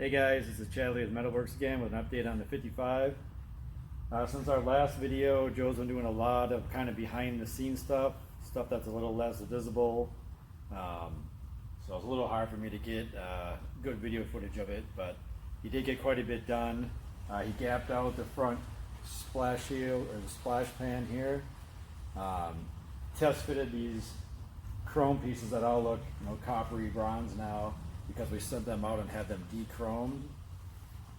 Hey guys, this is Chadley with Metalworks again with an update on the 55. Since our last video, Joe's been doing a lot of kind of behind the scenes stuff that's a little less visible. So it's a little hard for me to get good video footage of it, but he did get quite a bit done. He gapped out the front splash shield or the splash pan here. Test fitted these chrome pieces that all look, coppery bronze now, because we sent them out and had them de-chromed,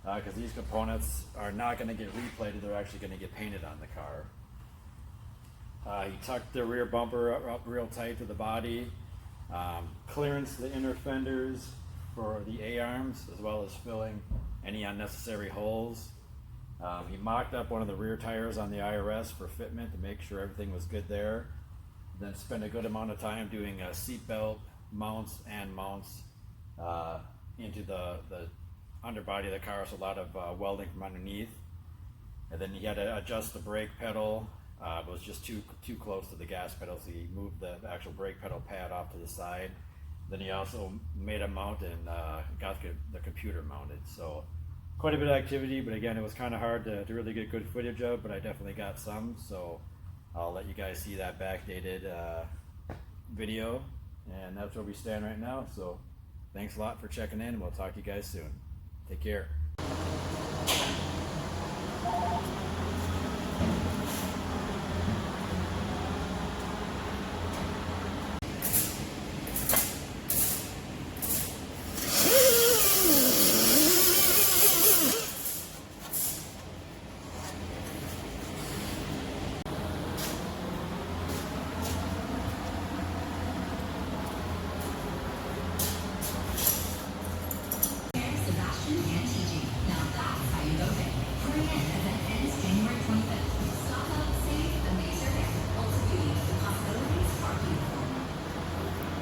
because these components are not going to get replated, they're actually going to get painted on the car. He tucked the rear bumper up real tight to the body, clearance the inner fenders for the A-arms, as well as filling any unnecessary holes. He mocked up one of the rear tires on the IRS for fitment to make sure everything was good there. Then spent a good amount of time doing seat belt mounts and mounts into the underbody of the car, so a lot of welding from underneath. And then he had to adjust the brake pedal. It was just too close to the gas pedal, so he moved the actual brake pedal pad off to the side. Then he also made a mount and got the computer mounted. So quite a bit of activity, but again, it was kind of hard to really get good footage of, but I definitely got some. So I'll let you guys see that backdated video, and that's where we stand right now. So thanks a lot for checking in, and we'll talk to you guys soon. Take care.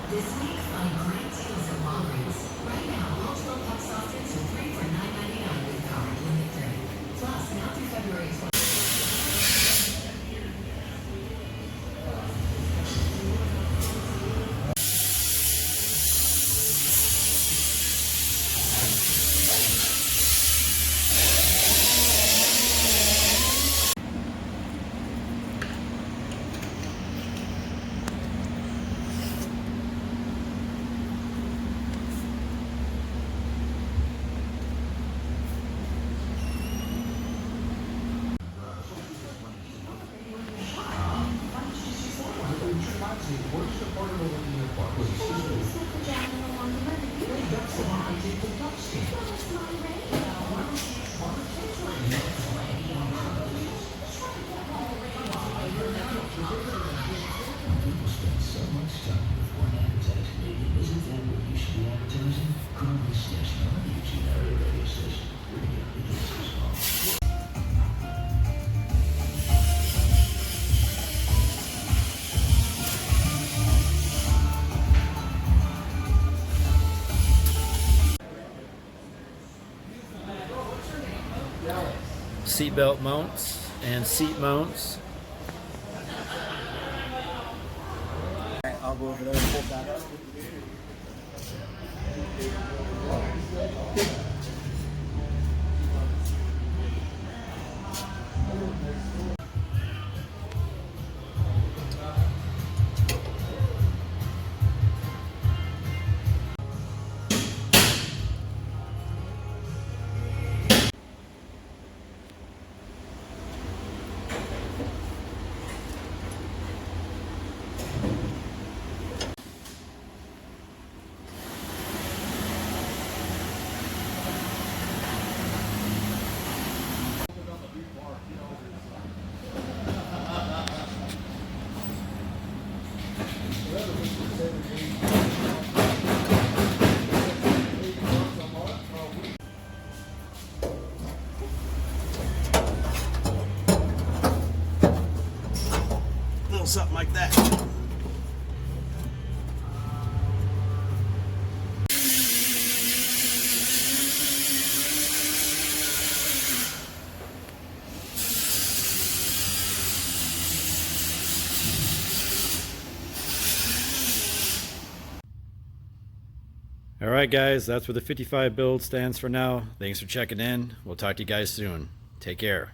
This week, find great deals at Walgreens. Right now, all 12 pack soft drinks are 3 for $9.99 with card limit 30. Plus, now through February 20th. Seatbelt mounts and seat mounts. Alright, I'll go over there and pull that up. Something like that. All All right, guys, that's where the 55 build stands for now. Thanks for checking in. We'll talk to you guys soon. Take care.